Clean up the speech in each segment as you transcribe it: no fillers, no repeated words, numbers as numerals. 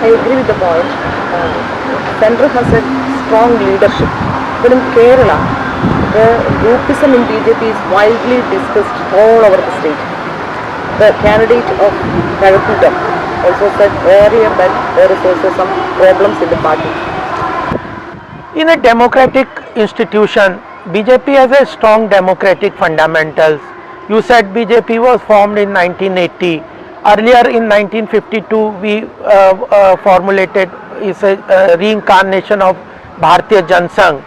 I agree with the point. Centre has a strong leadership. But in Kerala, the groupism in BJP is widely discussed all over the state. The candidate of Kazhakkottam also said earlier that there is also some problems in the party. In a democratic institution, BJP has a strong democratic fundamentals. You said BJP was formed in 1980. Earlier in 1952, we formulated is a reincarnation of Bharatiya Jansangh.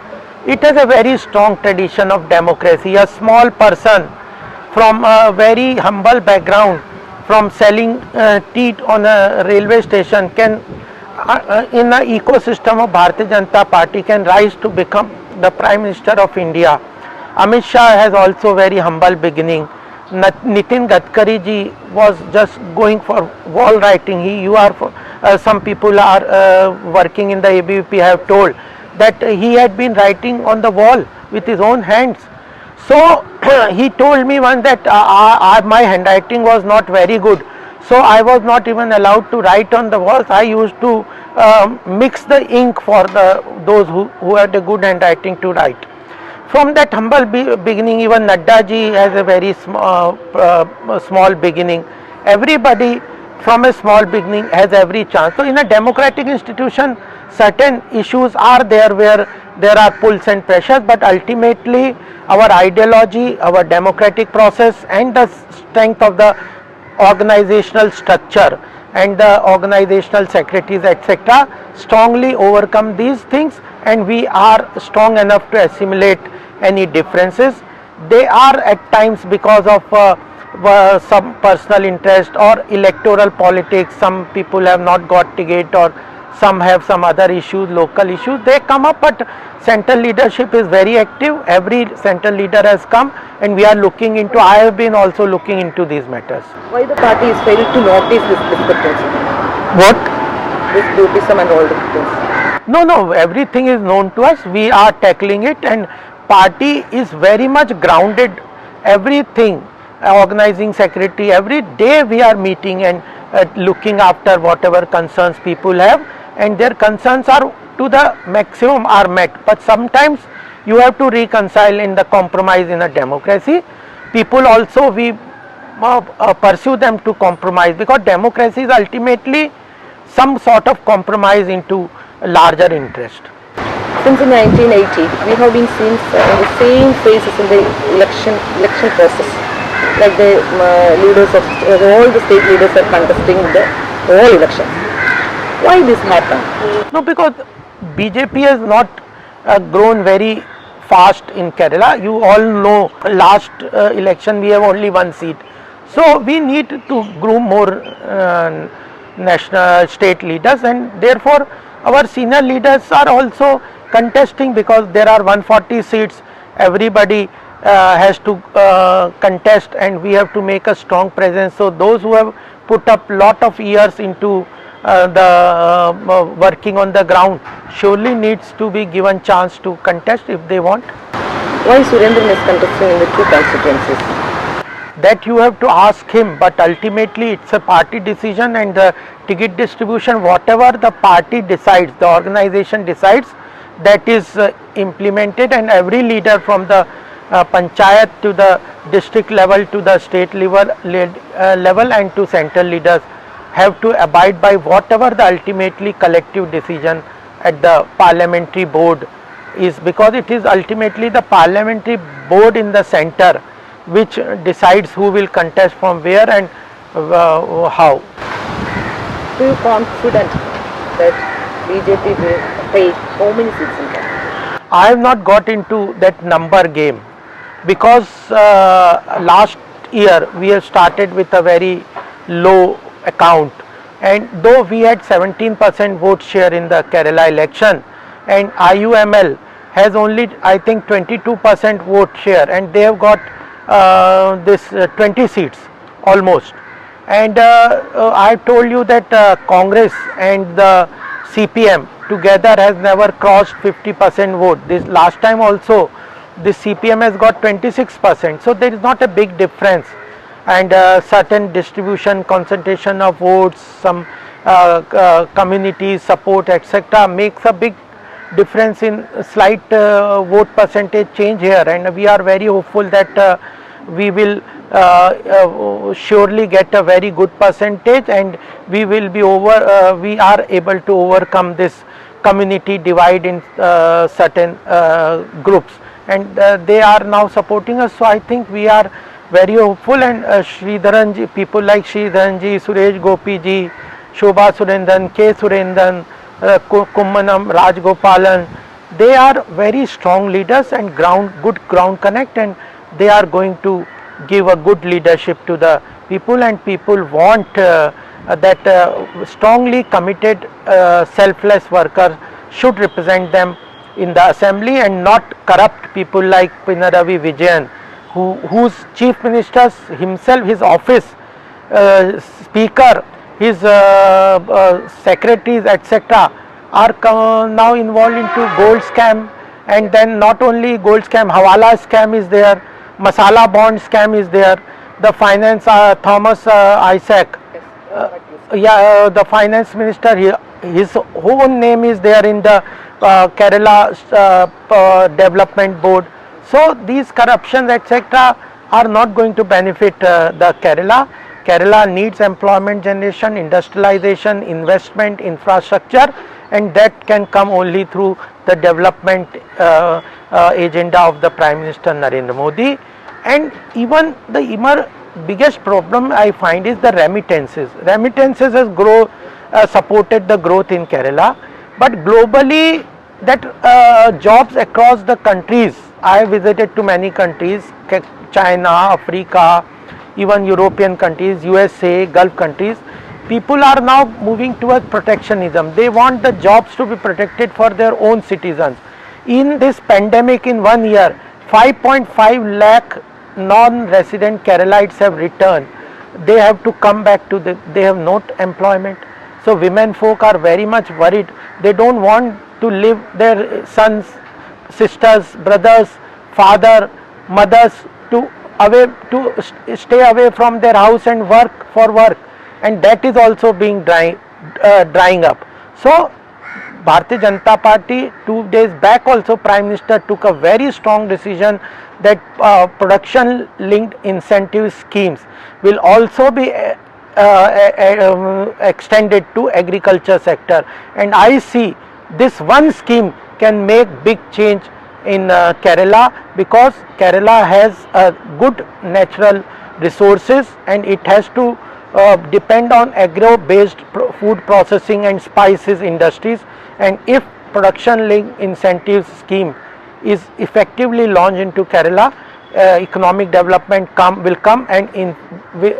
It has a very strong tradition of democracy. A small person from a very humble background, from selling tea on a railway station, can in the ecosystem of Bharatiya Janata Party can rise to become the Prime Minister of India. Amit Shah has also very humble beginning. Nitin Gadkari ji was just going for wall writing. Some people are working in the ABVP have told that he had been writing on the wall with his own hands. So he told me once that my handwriting was not very good. So I was not even allowed to write on the walls. I used to mix the ink for those who had a good handwriting to write. From that humble beginning, even Nadda ji has a very small beginning. Everybody from a small beginning has every chance. So in a democratic institution, certain issues are there where there are pulls and pressures, but ultimately our ideology, our democratic process and the strength of the organizational structure and the organizational secretaries etc. strongly overcome these things, and we are strong enough to assimilate any differences. They are at times because of some personal interest or electoral politics. Some people have not got ticket or some have some other issues, local issues, they come up, but central leadership is very active. Every central leader has come and we are looking into, I have been also looking into these matters. Why the party is failing to notice this discrepancy? What? This groupism and all the things. No, everything is known to us. We are tackling it, and party is very much grounded. Everything, organizing secretary, every day we are meeting and looking after whatever concerns people have, and their concerns are to the maximum are met. But sometimes you have to reconcile in the compromise in a democracy. People also, we pursue them to compromise, because democracy is ultimately some sort of compromise into larger interest. Since in 1980, we have been seeing the same faces in the election process. Like the leaders of all the state leaders are contesting the all elections. Why this happened? No, because BJP has not grown very fast in Kerala. You all know last election we have only one seat. So we need to groom more national state leaders, and therefore our senior leaders are also contesting, because there are 140 seats. Everybody has to contest, and we have to make a strong presence. So those who have put up lot of years into working on the ground surely needs to be given chance to contest if they want. Why Surendran is contesting in the two constituencies? That you have to ask him, but ultimately it's a party decision, and the ticket distribution, whatever the party decides, the organization decides, that is implemented, and every leader from the panchayat to the district level to the state level and to central leaders have to abide by whatever the ultimately collective decision at the parliamentary board is, because it is ultimately the parliamentary board in the center which decides who will contest from where and how. Are you confident that BJP will take how many seats in Kerala? I have not got into that number game, because last year we have started with a very low account, and though we had 17% vote share in the Kerala election, and IUML has only I think 22% vote share, and they have got this 20 seats almost. And I have told you that Congress and the CPM together has never crossed 50% vote. This last time also this CPM has got 26%. So there is not a big difference, and certain distribution, concentration of votes, some community support, etc., makes a big difference in slight vote percentage change here, and we are very hopeful that we will surely get a very good percentage, and we will be we are able to overcome this community divide in certain groups, and they are now supporting us. So I think we are very hopeful, and Sridharanji, people like Sridharanji, Suresh Gopiji, Shobha Surendran, K. Surendran, Kummanam, Rajgopalan, they are very strong leaders and good ground connect, and they are going to give a good leadership to the people, and people want that strongly committed selfless workers should represent them in the assembly, and not corrupt people like Pinaravi Vijayan, whose chief ministers himself, his office, speaker, his secretaries, etc., are now involved into gold scam, and then not only gold scam, Hawala scam is there, Masala bond scam is there, the finance Thomas Isaac, the finance minister, his own name is there in the Kerala development board. So these corruptions, etc., are not going to benefit the Kerala. Kerala needs employment generation, industrialization, investment, infrastructure, and that can come only through the development agenda of the Prime Minister Narendra Modi. And even the biggest problem I find is the remittances. Remittances has supported the growth in Kerala, but globally that jobs across the countries, I visited to many countries, China, Africa, even European countries, USA, Gulf countries, people are now moving towards protectionism. They want the jobs to be protected for their own citizens. In this pandemic, in 1 year, 5.5 lakh non-resident Keralites have returned. They have to come back to they have no employment. So women folk are very much worried. They don't want to live their sons, sisters, brothers, father, mothers to stay away from their house and work for work, and that is also being drying up. So Bharatiya Janata Party 2 days back also Prime Minister took a very strong decision that production linked incentive schemes will also be extended to agriculture sector, and I see this one scheme can make big change in Kerala, because Kerala has good natural resources and it has to depend on agro based food processing and spices industries, and if production linked incentives scheme is effectively launched into Kerala, economic development will come, and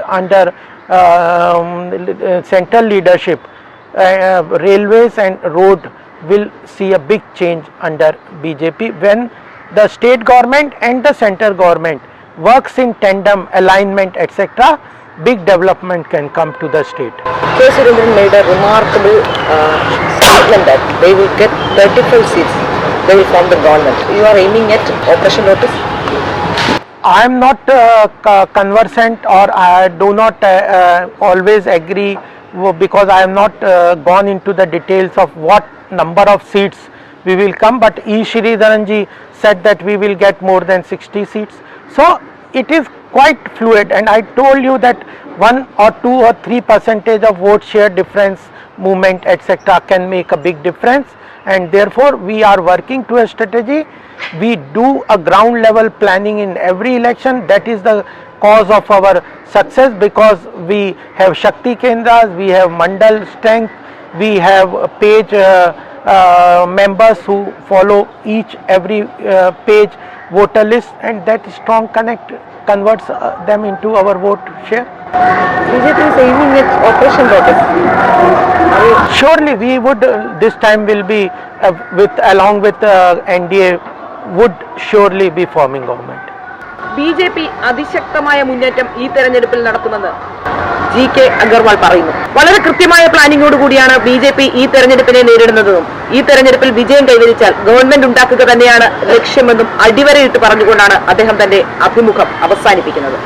under central leadership, railways and road will see a big change under BJP when the state government and the central government works in tandem, alignment, etc. Big development can come to the state. K. Surendran made a remarkable statement that they will get 35 seats, they will form the government. You are aiming at Operation Lotus? I am not conversant, or I do not always agree, because I am not gone into the details of what number of seats we will come, but E. Sridharanji said that we will get more than 60 seats. So it is quite fluid, and I told you that 1 or 2 or 3% of vote share difference, movement, etc. can make a big difference, and therefore we are working to a strategy. We do a ground level planning in every election. That is the cause of our success, because we have Shakti Kendras, we have Mandal strength, we have page members who follow every page voter list, and that strong connect converts them into our vote share. BJP is aiming at Operation Lotus. Surely we would this time will be along with NDA would surely be forming government. BJP അതിശക്തമായ മുന്നേറ്റം ഈ തെരഞ്ഞെടുപ്പിൽ നടത്തുമെന്ന് GK Agarwal പറയുന്നു. വളരെ കൃത്യമായ പ്ലാനിങ്ങോട് കൂടിയാണ് BJP ഈ തെരഞ്ഞെടുപ്പിനെ നേരിടുന്നതെന്നും ഈ തെരഞ്ഞെടുപ്പിൽ വിജയം കൈവരിച്ചാൽ ഗവൺമെന്റ് ഉണ്ടാക്കുക തന്നെയാണ് ലക്ഷ്യമെന്നും അടിവരയിട്ട് പറഞ്ഞുകൊണ്ടാണ് അദ്ദേഹം തന്റെ അഭിമുഖം അവസാനിപ്പിക്കുന്നത്.